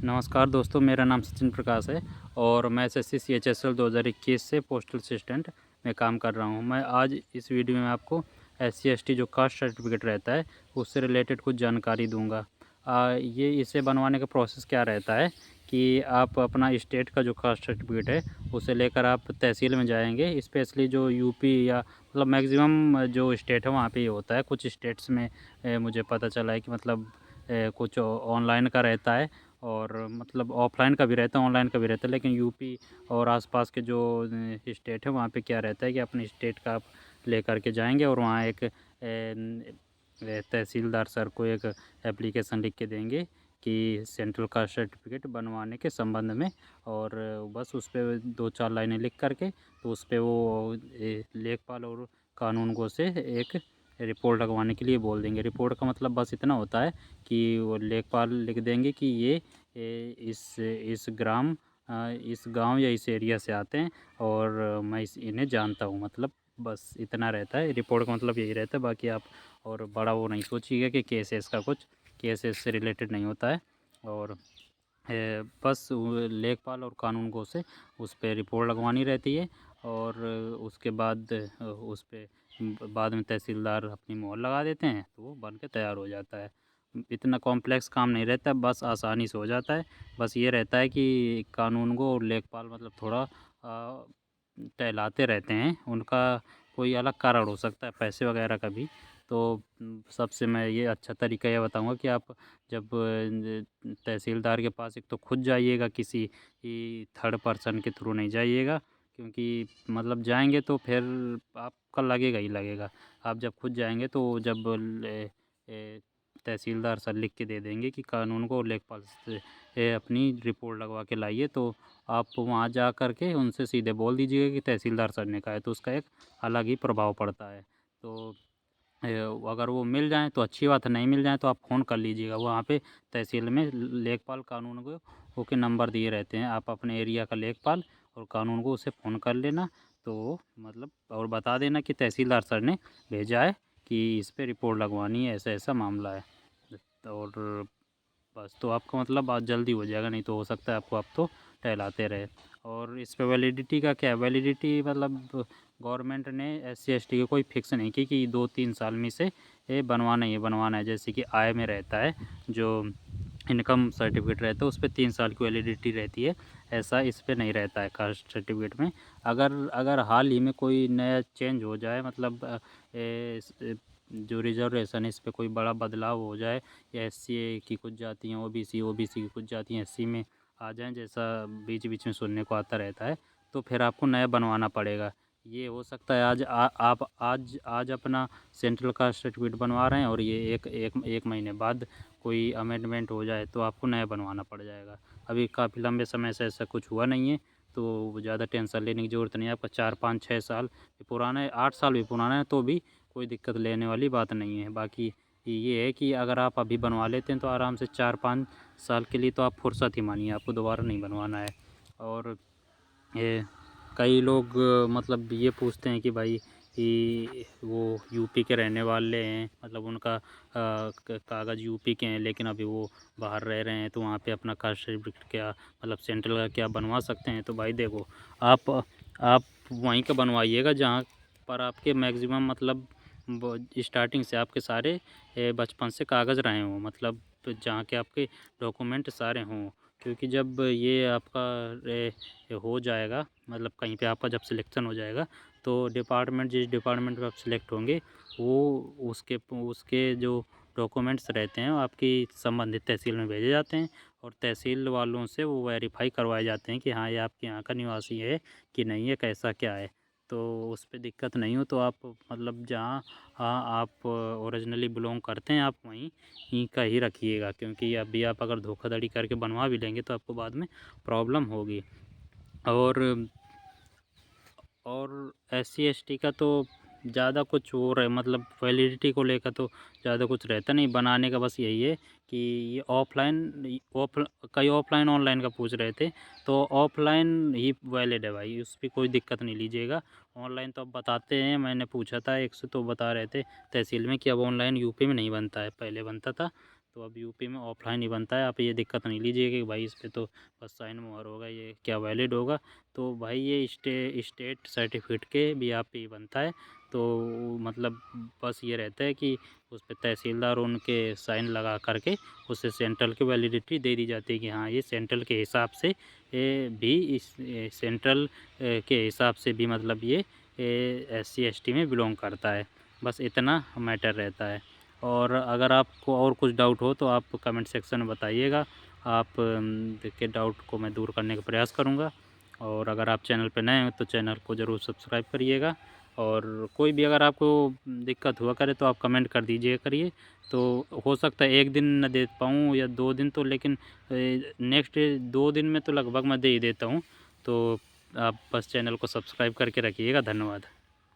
नमस्कार दोस्तों, मेरा नाम सचिन प्रकाश है और मैं एसएससी सीएचएसएल 2021 से पोस्टल असिस्टेंट में काम कर रहा हूं। मैं आज इस वीडियो में आपको एससी एसटी जो कास्ट सर्टिफिकेट रहता है उससे रिलेटेड कुछ जानकारी दूंगा। ये इसे बनवाने का प्रोसेस क्या रहता है कि आप अपना स्टेट का जो कास्ट सर्टिफिकेट है उसे लेकर आप तहसील में जाएंगे। स्पेशली जो यूपी या मतलब मैक्सिमम जो स्टेट है वहाँ पे ये होता है। कुछ स्टेट्स में मुझे पता चला है कि मतलब कुछ ऑनलाइन का रहता है और मतलब ऑफ़लाइन का भी रहता है, ऑनलाइन का भी रहता है। लेकिन यूपी और आसपास के जो स्टेट है वहाँ पे क्या रहता है कि अपने स्टेट का आप लेकर के जाएंगे और वहाँ एक तहसीलदार सर को एक एप्लीकेशन लिख के देंगे कि सेंट्रल कास्ट सर्टिफिकेट बनवाने के संबंध में। और बस उस पर 2-4 लाइनें लिख करके तो उस पर वो लेखपाल और कानूनगो से एक रिपोर्ट लगवाने के लिए बोल देंगे। रिपोर्ट का मतलब बस इतना होता है कि वो लेखपाल लिख देंगे कि ये इस गांव या इस एरिया से आते हैं और मैं इन्हें जानता हूँ। मतलब बस इतना रहता है। रिपोर्ट का मतलब यही रहता है। बाकी आप और बड़ा वो नहीं सोचिएगा कि केसेस का कुछ केसेस से रिलेटेड नहीं होता है। और बस लेखपाल और कानूनगो से उस पर रिपोर्ट लगवानी रहती है और उसके बाद उस पर बाद में तहसीलदार अपनी मोहर लगा देते हैं तो वो बन के तैयार हो जाता है। इतना कॉम्प्लेक्स काम नहीं रहता, बस आसानी से हो जाता है। बस ये रहता है कि कानूनगो और लेखपाल मतलब थोड़ा टहलाते रहते हैं। उनका कोई अलग कारण हो सकता है, पैसे वगैरह का भी। तो सबसे मैं ये अच्छा तरीका ये बताऊंगा कि आप जब तहसीलदार के पास एक तो खुद जाइएगा, किसी थर्ड पर्सन के थ्रू नहीं जाइएगा। क्योंकि मतलब जाएंगे तो फिर आपका लगेगा ही लगेगा। आप जब खुद जाएंगे तो जब तहसीलदार सर लिख के दे देंगे कि कानून को लेखपाल से अपनी रिपोर्ट लगवा के लाइए, तो आप वहाँ जा कर के उनसे सीधे बोल दीजिएगा कि तहसीलदार सर ने कहा है, तो उसका एक अलग ही प्रभाव पड़ता है। तो अगर वो मिल जाएँ तो अच्छी बात है, नहीं मिल जाएँ तो आप फ़ोन कर लीजिएगा। वहाँ पे तहसील में लेखपाल कानूनगो के नंबर दिए रहते हैं। आप अपने एरिया का लेखपाल और कानूनगो उसे फ़ोन कर लेना, तो मतलब और बता देना कि तहसीलदार सर ने भेजा है कि इस पे रिपोर्ट लगवानी है, ऐसा-ऐसा मामला है। और बस तो आपका मतलब आज जल्दी हो जाएगा, नहीं तो हो सकता है आपको अब तो टहलाते रहे। और इस पे वैलिडिटी का क्या है, वैलिडिटी मतलब गवर्नमेंट ने एससी एसटी की कोई फिक्स नहीं की कि 2-3 साल में से ये बनवाना ही बनवाना है। जैसे कि आय में रहता है, जो इनकम सर्टिफिकेट रहता है उस पर 3 साल की वैलिडिटी रहती है। ऐसा इस पर नहीं रहता है कास्ट सर्टिफिकेट में। अगर अगर हाल ही में कोई नया चेंज हो जाए, मतलब जो रिजर्वेशन है इस पर कोई बड़ा बदलाव हो जाए, या एससी की कुछ जातियाँ ओबीसी की कुछ जातियाँ एससी में आ जाएं, जैसा बीच बीच में सुनने को आता रहता है, तो फिर आपको नया बनवाना पड़ेगा। ये हो सकता है आप आज अपना सेंट्रल कास्ट सर्टिफिकेट बनवा रहे हैं और ये एक महीने बाद कोई अमेंडमेंट हो जाए तो आपको नया बनवाना पड़ जाएगा। अभी काफ़ी लंबे समय से ऐसा कुछ हुआ नहीं है, तो ज़्यादा टेंशन लेने की ज़रूरत नहीं है। आपका 4-5-6 साल भी पुराना है, 8 साल भी पुराना है, तो भी कोई दिक्कत लेने वाली बात नहीं है। बाकी ये है कि अगर आप अभी बनवा लेते हैं तो आराम से 4-5 साल के लिए तो आप फुर्सत ही मानिए, आपको दोबारा नहीं बनवाना है। और ये कई लोग मतलब ये पूछते हैं कि भाई कि वो यूपी के रहने वाले हैं, मतलब उनका कागज़ यूपी के हैं लेकिन अभी वो बाहर रह रहे हैं, तो वहाँ पे अपना कास्ट सर्टिफिकेट क्या मतलब सेंट्रल का क्या बनवा सकते हैं। तो भाई देखो, आप वहीं का बनवाइएगा जहाँ पर आपके मैक्सिमम मतलब स्टार्टिंग से आपके सारे बचपन से कागज़ रहे हों, मतलब जहाँ के आपके डॉक्यूमेंट सारे हों। क्योंकि जब ये आपका हो जाएगा, मतलब कहीं पे आपका जब सिलेक्शन हो जाएगा, तो डिपार्टमेंट जिस डिपार्टमेंट में आप सिलेक्ट होंगे वो उसके उसके जो डॉक्यूमेंट्स रहते हैं वो आपकी संबंधित तहसील में भेजे जाते हैं और तहसील वालों से वो वेरीफाई करवाए जाते हैं कि हाँ ये आपके यहाँ का निवासी है कि नहीं है, कैसा क्या है। तो उस पर दिक्कत नहीं हो तो आप मतलब जहाँ हाँ आप ओरिजिनली बिलोंग करते हैं आप वहीं ही का ही रखिएगा। क्योंकि अभी आप अगर धोखाधड़ी करके बनवा भी लेंगे तो आपको बाद में प्रॉब्लम होगी। और एससी एसटी का तो ज़्यादा कुछ हो रहा है, मतलब वैलिडिटी को लेकर तो ज़्यादा कुछ रहता नहीं बनाने का। बस यही है कि ये कई ऑफलाइन ऑनलाइन का पूछ रहे थे, तो ऑफलाइन ही वैलिड है भाई, उस पर कोई दिक्कत नहीं लीजिएगा। ऑनलाइन तो अब बताते हैं, मैंने पूछा था एक से तो बता रहे थे तहसील में कि अब ऑनलाइन यूपी में नहीं बनता है, पहले बनता था। तो अब यूपी में ऑफलाइन ही बनता है। आप ये दिक्कत नहीं लीजिए कि भाई इस पे तो बस साइन मोहर होगा, ये क्या वैलिड होगा। तो भाई ये स्टेट सर्टिफिकेट के भी आप पे ही बनता है। तो मतलब बस ये रहता है कि उस पे तहसीलदार उनके साइन लगा करके उसे सेंट्रल की वैलिडिटी दे दी जाती है कि हाँ ये सेंट्रल के हिसाब से भी इस सेंट्रल के हिसाब से भी मतलब ये SC ST में बिलोंग करता है। बस इतना मैटर रहता है। और अगर आपको और कुछ डाउट हो तो आप कमेंट सेक्शन में बताइएगा। आप के डाउट को मैं दूर करने का प्रयास करूँगा। और अगर आप चैनल पर नए हैं तो चैनल को ज़रूर सब्सक्राइब करिएगा। और कोई भी अगर आपको दिक्कत हुआ करे तो आप कमेंट कर दीजिए करिए। तो हो सकता है 1 दिन न दे पाऊँ या 2 दिन, तो लेकिन नेक्स्ट 2 दिन में तो लगभग मैं दे ही देता हूँ। तो आप बस चैनल को सब्सक्राइब करके रखिएगा। धन्यवाद।